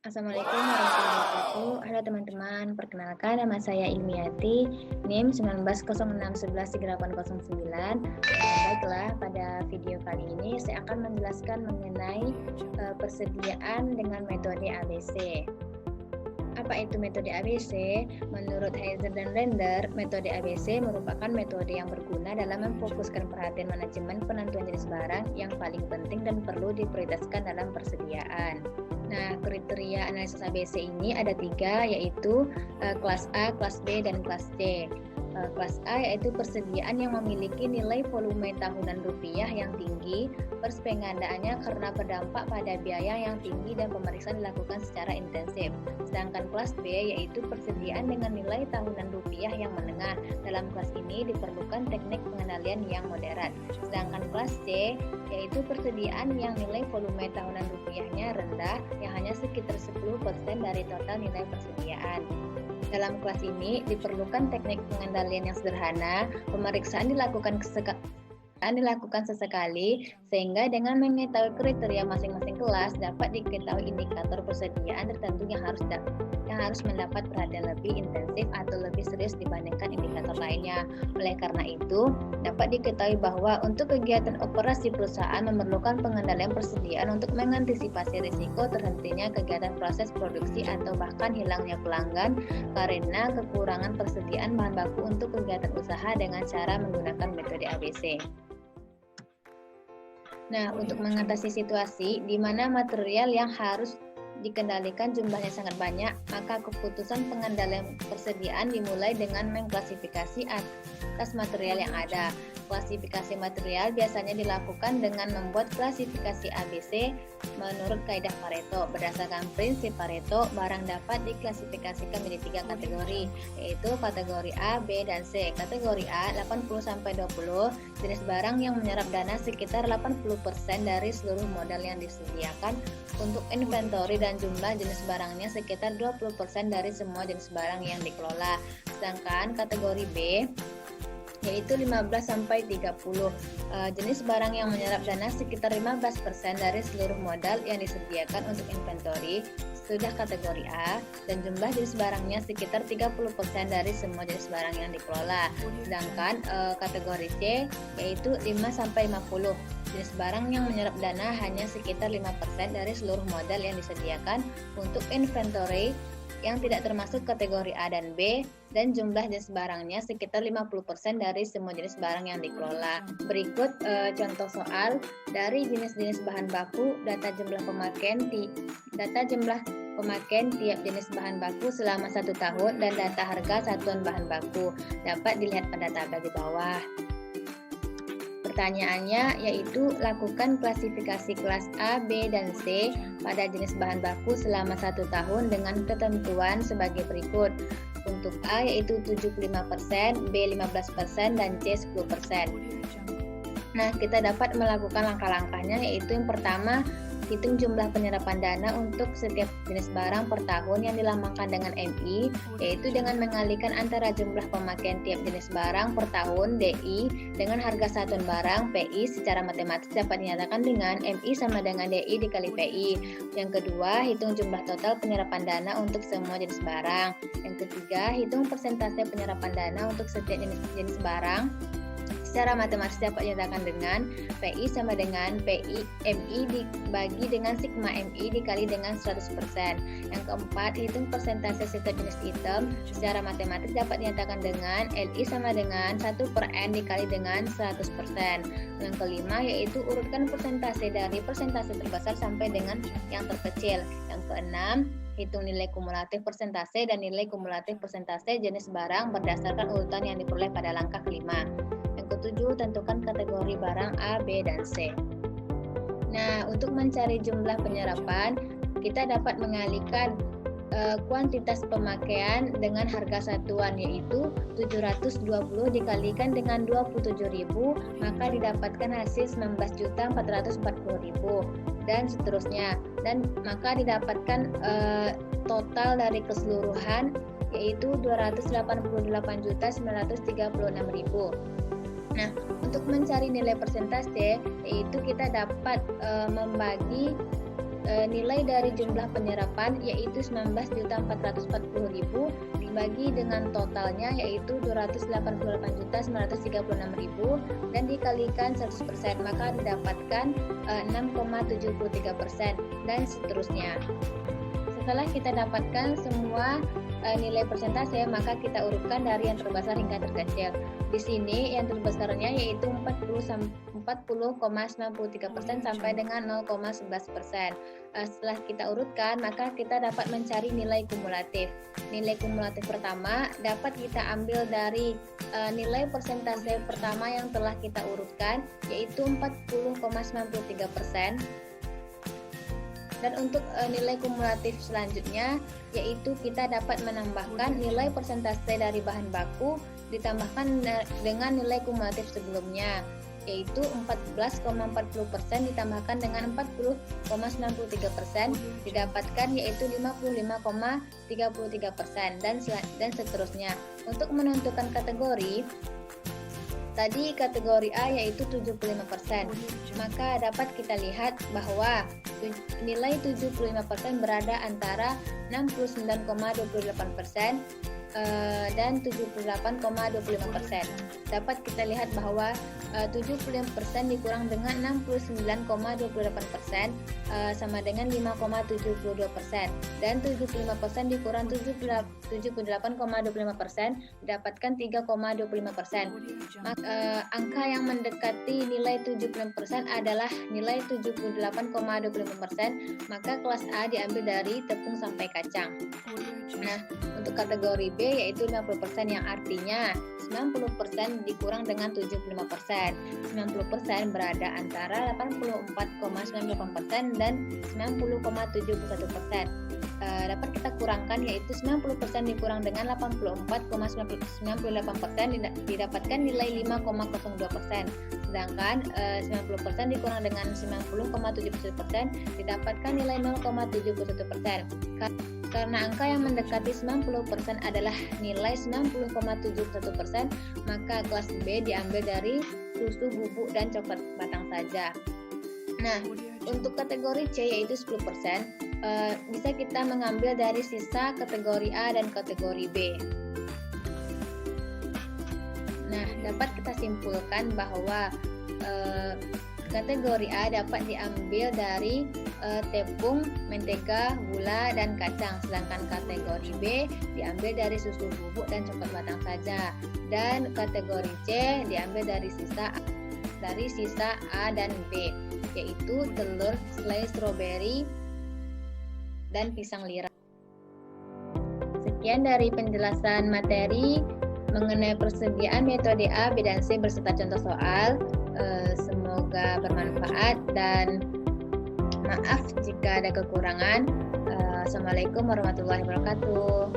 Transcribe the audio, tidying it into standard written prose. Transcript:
Assalamualaikum warahmatullahi wabarakatuh. Halo teman-teman, perkenalkan nama saya Ilmiati, NIM 1906113809. Baiklah, pada video kali ini saya akan menjelaskan mengenai persediaan dengan metode ABC. Apa itu metode ABC? Menurut Heiser dan Render, metode ABC merupakan metode yang berguna dalam memfokuskan perhatian manajemen penentuan jenis barang yang paling penting dan perlu diprioritaskan dalam persediaan. Nah, kriteria analisis ABC ini ada 3, yaitu kelas A, kelas B, dan kelas C. Kelas A yaitu persediaan yang memiliki nilai volume tahunan rupiah yang tinggi, pengadaannya karena berdampak pada biaya yang tinggi dan pemeriksaan dilakukan secara intensif. Sedangkan kelas B yaitu persediaan dengan nilai tahunan rupiah yang menengah. Dalam kelas ini diperlukan teknik pengendalian yang moderat. Sedangkan kelas C yaitu persediaan yang nilai volume tahunan rupiahnya rendah, yang hanya sekitar 10% dari total nilai persediaan. Dalam kelas ini diperlukan teknik pengendalian yang sederhana, pemeriksaan dilakukan sesekali, sehingga dengan mengetahui kriteria masing-masing kelas dapat diketahui indikator persediaan tertentu yang harus mendapat perhatian lebih intensif atau lebih serius dibandingkan indikator lainnya. Oleh karena itu, dapat diketahui bahwa untuk kegiatan operasi perusahaan memerlukan pengendalian persediaan untuk mengantisipasi risiko terhentinya kegiatan proses produksi atau bahkan hilangnya pelanggan karena kekurangan persediaan bahan baku untuk kegiatan usaha dengan cara menggunakan metode ABC. Nah, untuk mengatasi situasi di mana material yang harus dikendalikan jumlahnya sangat banyak, maka keputusan pengendalian persediaan dimulai dengan mengklasifikasi atas material yang ada. Klasifikasi material biasanya dilakukan dengan membuat klasifikasi ABC menurut kaidah Pareto. Berdasarkan prinsip Pareto, barang dapat diklasifikasikan menjadi 3 kategori, yaitu kategori A, B, dan C. Kategori A 80-20, jenis barang yang menyerap dana sekitar 80% dari seluruh modal yang disediakan untuk inventory dan jumlah jenis barangnya sekitar 20% dari semua jenis barang yang dikelola. Sedangkan kategori B yaitu 15-30, jenis barang yang menyerap dana sekitar 15% dari seluruh modal yang disediakan untuk inventory sudah kategori A, dan jumlah jenis barangnya sekitar 30% dari semua jenis barang yang dikelola. Sedangkan kategori C yaitu 5-50, jenis barang yang menyerap dana hanya sekitar 5% dari seluruh modal yang disediakan untuk inventory yang tidak termasuk kategori A dan B, dan jumlah jenis barangnya sekitar 50% dari semua jenis barang yang dikelola. Berikut contoh soal dari jenis-jenis bahan baku, data jumlah pemakaian tiap jenis bahan baku selama 1 tahun, dan data harga satuan bahan baku. Dapat dilihat pada tabel di bawah. Pertanyaannya yaitu lakukan klasifikasi kelas A, B, dan C pada jenis bahan baku selama 1 tahun dengan ketentuan sebagai berikut. Untuk A yaitu 75%, B 15%, dan C 10%. Nah, kita dapat melakukan langkah-langkahnya, yaitu yang pertama, hitung jumlah penyerapan dana untuk setiap jenis barang per tahun yang dilambangkan dengan MI, yaitu dengan mengalihkan antara jumlah pemakaian tiap jenis barang per tahun DI dengan harga satuan barang PI. Secara matematis dapat dinyatakan dengan MI sama dengan DI dikali PI. Yang kedua, hitung jumlah total penyerapan dana untuk semua jenis barang. Yang ketiga, hitung persentase penyerapan dana untuk setiap jenis barang. Secara matematis dapat dinyatakan dengan PI sama dengan PI MI dibagi dengan sigma MI dikali dengan 100%. Yang keempat, hitung persentase setiap jenis item. Secara matematis dapat dinyatakan dengan LI sama dengan 1/N dikali dengan 100%. Yang kelima, yaitu urutkan persentase dari persentase terbesar sampai dengan yang terkecil. Yang keenam, hitung nilai kumulatif persentase dan nilai kumulatif persentase jenis barang berdasarkan urutan yang diperoleh pada langkah kelima. Yang ketujuh, tentukan kategori barang A, B, dan C. Nah, untuk mencari jumlah penyerapan, kita dapat mengalihkan kuantitas pemakaian dengan harga satuan, yaitu 720 dikalikan dengan 27.000, maka didapatkan hasil 19.440.000, dan seterusnya. Dan maka didapatkan total dari keseluruhan yaitu 288.936.000. Nah, untuk mencari nilai persentase, yaitu kita dapat membagi nilai dari jumlah penyerapan yaitu 19.440.000 dibagi dengan totalnya yaitu 288.936.000 dan dikalikan 100%, maka didapatkan 6,73% dan seterusnya. Setelah kita dapatkan semua nilai persentase, maka kita urutkan dari yang terbesar hingga terkecil. Di sini yang terbesarnya yaitu 40,93% sampai dengan 0,11%. Setelah kita urutkan, maka kita dapat mencari nilai kumulatif. Nilai kumulatif pertama dapat kita ambil dari nilai persentase pertama yang telah kita urutkan, yaitu 40,93%. Dan untuk nilai kumulatif selanjutnya, yaitu kita dapat menambahkan nilai persentase dari bahan baku ditambahkan dengan nilai kumulatif sebelumnya, yaitu 14,40% ditambahkan dengan 40,93% didapatkan yaitu 55,33% dan seterusnya. Untuk menentukan kategori, tadi kategori A yaitu 75%, maka dapat kita lihat bahwa nilai 75% berada antara 69,28% dan 78,25%. Dapat kita lihat bahwa 75% dikurang dengan 69,28% sama dengan 5,72%, dan 75% dikurang 78,25% didapatkan 3,25%. Angka yang mendekati nilai 75% adalah nilai 78,25%, maka kelas A diambil dari tepung sampai kacang. Nah, untuk kategori B yaitu 50%, yang artinya 90% dikurang dengan 75%. 90% berada antara 84,98% dan 90,71%. Dapat kita kurangkan yaitu 90% dikurang dengan 84,98% didapatkan nilai 5,02%. Sedangkan 90% dikurang dengan 90,71% didapatkan nilai 0,71%. Karena angka yang mendekati 90% adalah nilai 90,71%, maka kelas B diambil dari susu, bubuk, dan coklat batang saja. Nah, untuk kategori C yaitu 10%, bisa kita mengambil dari sisa kategori A dan kategori B. Nah, dapat kita simpulkan bahwa kategori A dapat diambil dari tepung, mentega, gula, dan kacang, sedangkan kategori B diambil dari susu, bubuk, dan coklat batang saja, dan kategori C diambil dari sisa A dan B, yaitu telur, selai stroberi, dan pisang lira. Sekian dari penjelasan materi mengenai persediaan metode A, B, dan C berserta contoh soal. Semoga bermanfaat dan maaf jika ada kekurangan. Assalamualaikum warahmatullahi wabarakatuh.